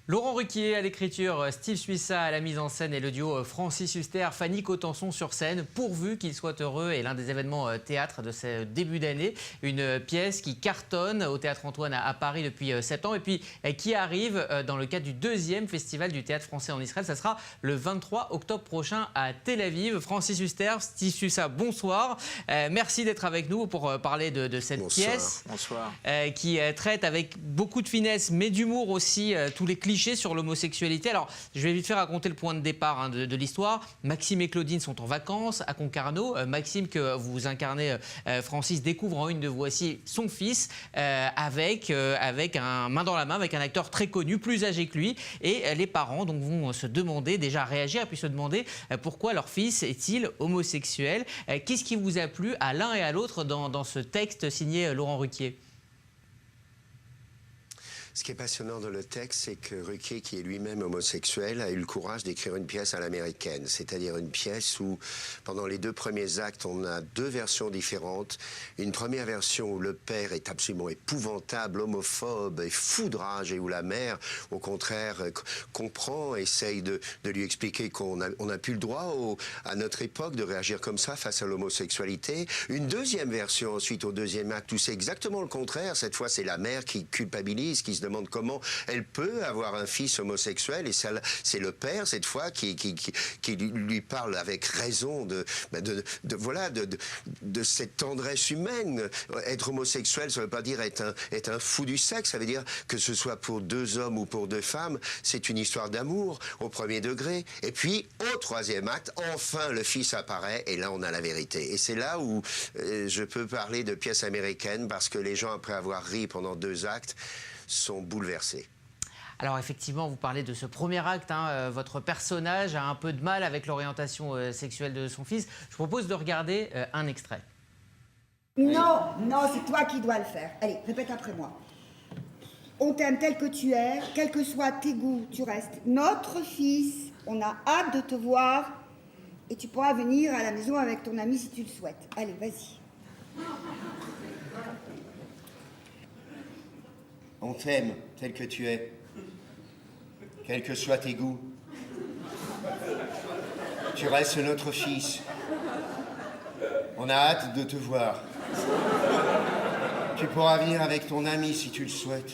Laurent Ruquier à l'écriture, Steve Suissa à la mise en scène et le duo Francis Huster, Fanny Cotenson sur scène, pourvu qu'il soit heureux, est l'un des événements théâtre de ce début d'année. Une pièce qui cartonne au Théâtre Antoine à Paris depuis 7 ans et puis qui arrive dans le cadre du 2e festival du théâtre français en Israël. Ça sera le 23 octobre prochain à Tel Aviv. Francis Huster, Steve Suissa, bonsoir. Merci d'être avec nous pour parler de cette pièce. Bonsoir. Qui traite avec beaucoup de finesse mais d'humour aussi tous les clichés sur l'homosexualité. Alors, je vais vite faire raconter le point de départ de l'histoire. Maxime et Claudine sont en vacances à Concarneau. Maxime, que vous incarnez, Francis, découvre en une de voici son fils avec un main dans la main, avec un acteur très connu, plus âgé que lui. Et les parents donc, vont se demander, déjà réagir, et puis se demander pourquoi leur fils est-il homosexuel. Qu'est-ce qui vous a plu à l'un et à l'autre dans ce texte signé Laurent Ruquier ? Ce qui est passionnant dans le texte, c'est que Ruquier, qui est lui-même homosexuel, a eu le courage d'écrire une pièce à l'américaine. C'est-à-dire une pièce où, pendant les 2 premiers actes, on a 2 versions différentes. Une première version où le père est absolument épouvantable, homophobe et foudrage, et où la mère, au contraire, comprend, essaye de lui expliquer qu'on n'a plus le droit à notre époque de réagir comme ça face à l'homosexualité. Une deuxième version, ensuite, au 2e acte, où c'est exactement le contraire. Cette fois, c'est la mère qui culpabilise, qui se demande comment elle peut avoir un fils homosexuel, et c'est le père cette fois qui lui parle avec raison de cette tendresse humaine. Être homosexuel, ça ne veut pas dire être un fou du sexe, ça veut dire que ce soit pour 2 hommes ou pour 2 femmes, c'est une histoire d'amour au 1er degré. Et puis au 3e acte, enfin le fils apparaît et là on a la vérité. Et c'est là où je peux parler de pièce américaine, parce que les gens, après avoir ri pendant 2 actes, sont bouleversés. Alors effectivement, vous parlez de ce premier acte, votre personnage a un peu de mal avec l'orientation sexuelle de son fils. Je propose de regarder un extrait. Non, c'est toi qui dois le faire. Allez, répète après moi. On t'aime tel que tu es, quels que soient tes goûts, tu restes notre fils. On a hâte de te voir et tu pourras venir à la maison avec ton ami si tu le souhaites. Allez, vas-y. On t'aime tel que tu es, quels que soient tes goûts. Tu restes notre fils. On a hâte de te voir. Tu pourras venir avec ton ami si tu le souhaites.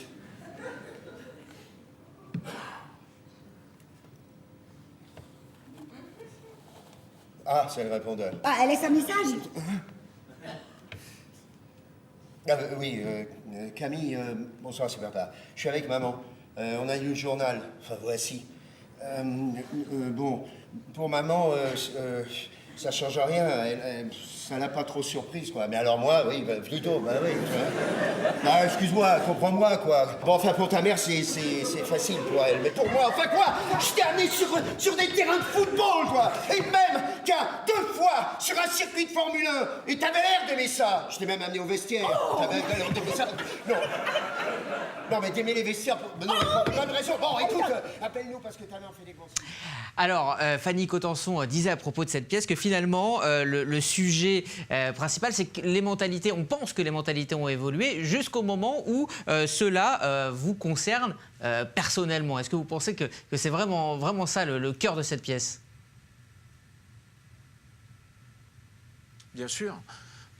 Ah, c'est le répondeur. Ah, elle laisse un message. Oui, Camille, bonsoir, c'est papa. Je suis avec maman. On a lu le journal. Enfin, voici. Bon, pour maman, ça change rien. Ça l'a pas trop surprise, quoi. Mais alors moi, oui, plutôt, oui. Bah, excuse-moi, comprends-moi, quoi. Bon, enfin, pour ta mère, c'est facile pour elle. Mais pour moi, enfin quoi, je t'ai amené sur des terrains de football, quoi. Et même qu'à 2 fois sur un circuit de Formule 1. Et t'avais l'air d'aimer ça. Je t'ai même amené au vestiaire. T'avais l'air d'aimer ça. Non, mais d'aimer les vestiaires. Non, bonne raison. Bon, écoute, appelle-nous parce que ta mère fait des grands signes. Alors, Fanny Cotenson disait à propos de cette pièce que finalement, le sujet principal, c'est que les mentalités, on pense que les mentalités ont évolué jusqu'au moment où cela vous concerne personnellement. Est-ce que vous pensez que c'est vraiment ça le cœur de cette pièce ? Bien sûr,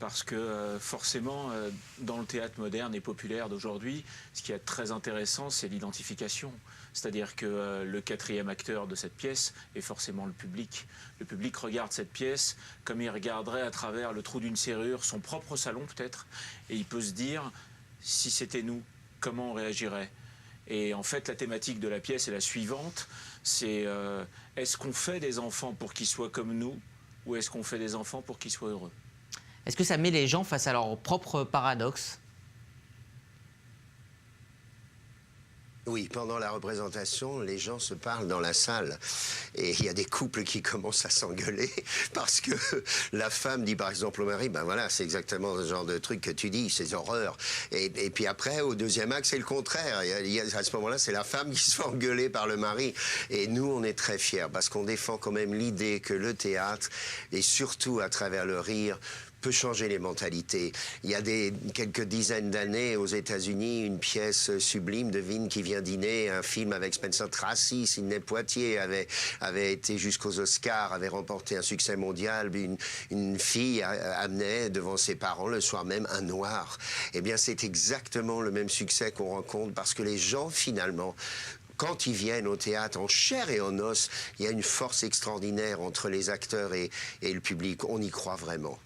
parce que forcément, dans le théâtre moderne et populaire d'aujourd'hui, ce qui est très intéressant, c'est l'identification. C'est-à-dire que le 4e acteur de cette pièce est forcément le public. Le public regarde cette pièce comme il regarderait à travers le trou d'une serrure son propre salon peut-être, et il peut se dire, si c'était nous, comment on réagirait ? Et en fait, la thématique de la pièce est la suivante, c'est est-ce qu'on fait des enfants pour qu'ils soient comme nous, ou est-ce qu'on fait des enfants pour qu'ils soient heureux ? Est-ce que ça met les gens face à leur propre paradoxe ? Oui, pendant la représentation, les gens se parlent dans la salle. Et il y a des couples qui commencent à s'engueuler parce que la femme dit par exemple au mari, ben voilà, c'est exactement ce genre de truc que tu dis, ces horreurs. Et puis après, au 2e acte, c'est le contraire. À ce moment-là, c'est la femme qui se fait engueuler par le mari. Et nous, on est très fiers parce qu'on défend quand même l'idée que le théâtre, et surtout à travers le rire, peut changer les mentalités. Il y a quelques dizaines d'années aux États-Unis, une pièce sublime de Vine qui vient dîner, un film avec Spencer Tracy, Sidney Poitier avait été jusqu'aux Oscars, avait remporté un succès mondial. Une fille amenait devant ses parents le soir même un noir. Eh bien, c'est exactement le même succès qu'on rencontre parce que les gens, finalement, quand ils viennent au théâtre en chair et en os, il y a une force extraordinaire entre les acteurs et le public. On y croit vraiment.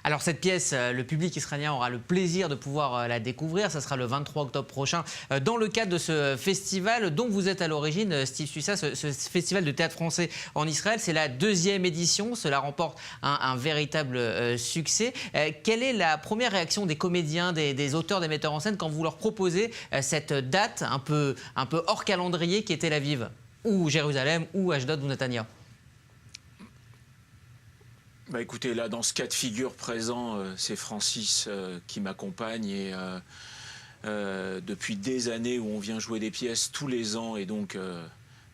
Alors cette pièce, le public israélien aura le plaisir de pouvoir la découvrir. Ça sera le 23 octobre prochain dans le cadre de ce festival dont vous êt à l'origine, Steve Suissa, ce festival de théâtre français en Israël. C'est la 2e édition. Cela remporte un véritable succès. Quelle est la première réaction des comédiens, des auteurs, des metteurs en scène quand vous leur proposez cette date un peu hors calendrier qui est Tel Aviv ou Jérusalem ou Ashdod ou Netanya? Bah écoutez, là, dans ce cas de figure présent, c'est Francis qui m'accompagne et depuis des années où on vient jouer des pièces tous les ans et donc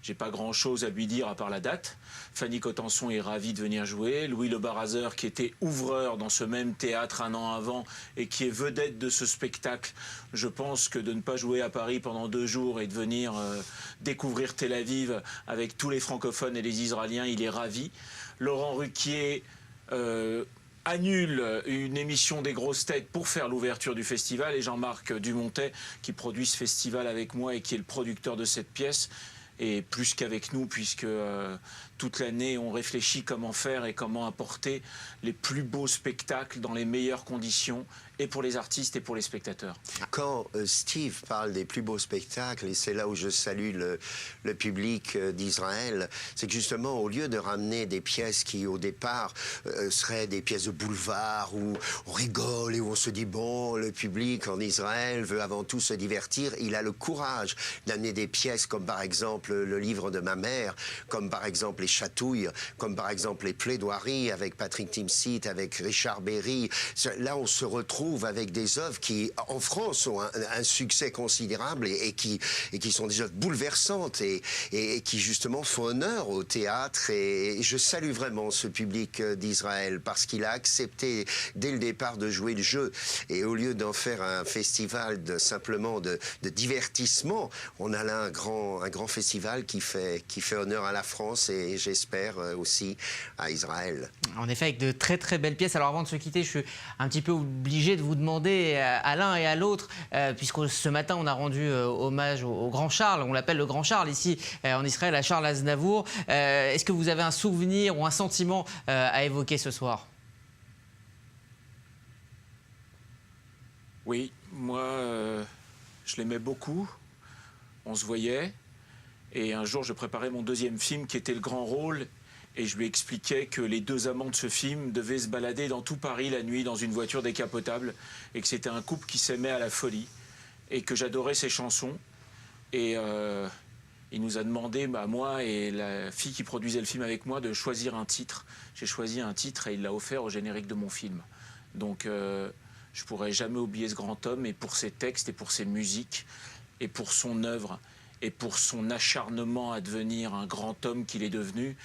j'ai pas grand-chose à lui dire à part la date. Fanny Cotenson est ravie de venir jouer. Louis Le Barazer, qui était ouvreur dans ce même théâtre un an avant et qui est vedette de ce spectacle, je pense que de ne pas jouer à Paris pendant 2 jours et de venir découvrir Tel Aviv avec tous les francophones et les Israéliens, il est ravi. Laurent Ruquier annule une émission des grosses têtes pour faire l'ouverture du festival et Jean-Marc Dumontet qui produit ce festival avec moi et qui est le producteur de cette pièce et plus qu'avec nous puisque toute l'année on réfléchit comment faire et comment apporter les plus beaux spectacles dans les meilleures conditions et pour les artistes et pour les spectateurs. Quand Steve parle des plus beaux spectacles, et c'est là où je salue le public d'Israël, c'est que justement, au lieu de ramener des pièces qui, au départ, seraient des pièces de boulevard, où on rigole et où on se dit, bon, le public en Israël veut avant tout se divertir, il a le courage d'amener des pièces comme par exemple le livre de ma mère, comme par exemple les Chatouilles, comme par exemple les Plaidoiries avec Patrick Timsit, avec Richard Berry. Là, on se retrouve avec des œuvres qui, en France, ont un succès considérable et qui sont des œuvres bouleversantes et qui, justement, font honneur au théâtre. Et je salue vraiment ce public d'Israël parce qu'il a accepté, dès le départ, de jouer le jeu. Et au lieu d'en faire un festival simplement de divertissement, on a là un grand festival qui fait honneur à la France et j'espère aussi à Israël. En effet, avec de très très belles pièces. Alors avant de se quitter, je suis un petit peu obligé de vous demander à l'un et à l'autre, puisque ce matin on a rendu hommage au Grand Charles, on l'appelle le Grand Charles ici en Israël, à Charles Aznavour. Est-ce que vous avez un souvenir ou un sentiment à évoquer ce soir? Oui, moi je l'aimais beaucoup, on se voyait et un jour je préparais mon 2e film qui était Le Grand Rôle. Et je lui expliquais que les 2 amants de ce film devaient se balader dans tout Paris la nuit dans une voiture décapotable et que c'était un couple qui s'aimait à la folie et que j'adorais ses chansons. Et il nous a demandé, à moi et la fille qui produisait le film avec moi, de choisir un titre. J'ai choisi un titre et il l'a offert au générique de mon film. Donc je pourrai jamais oublier ce grand homme et pour ses textes et pour ses musiques et pour son œuvre et pour son acharnement à devenir un grand homme qu'il est devenu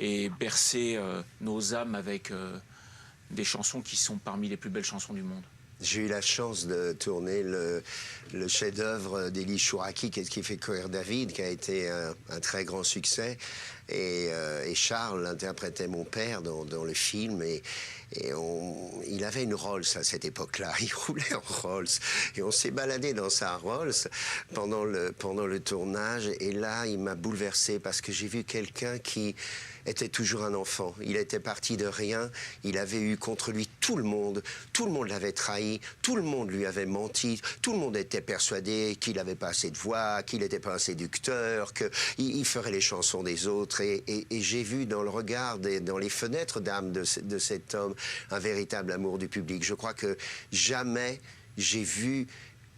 et bercer nos âmes avec des chansons qui sont parmi les plus belles chansons du monde. J'ai eu la chance de tourner le chef-d'œuvre d'Élie Chouraki, qui fait Courir David, qui a été un très grand succès. Et Charles interprétait mon père dans le film. Il avait une Rolls à cette époque-là. Il roulait en Rolls. Et on s'est baladé dans sa Rolls pendant le tournage. Et là, il m'a bouleversé parce que j'ai vu quelqu'un qui était toujours un enfant. Il était parti de rien. Il avait eu contre lui tout le monde. Tout le monde l'avait trahi. Tout le monde lui avait menti. Tout le monde était persuadé qu'il n'avait pas assez de voix, qu'il n'était pas un séducteur, qu'il ferait les chansons des autres. Et j'ai vu dans le regard, dans les fenêtres d'âme de cet homme, un véritable amour du public. Je crois que jamais j'ai vu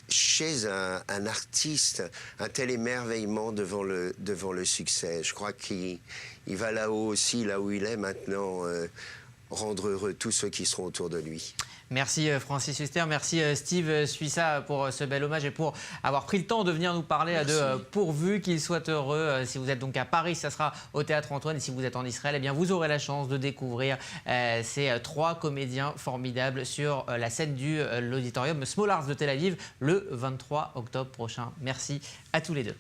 chez un artiste un tel émerveillement devant le succès. Je crois qu'il va là-haut aussi, là où il est maintenant, rendre heureux tous ceux qui seront autour de lui. Merci Francis Huster, merci Steve Suissa pour ce bel hommage et pour avoir pris le temps de venir nous parler de Pourvu qu'il soit heureux. Si vous êtes donc à Paris, ça sera au Théâtre Antoine. Et si vous êtes en Israël, eh bien vous aurez la chance de découvrir ces 3 comédiens formidables sur la scène du l'auditorium Small Arts de Tel Aviv le 23 octobre prochain. Merci à tous les deux.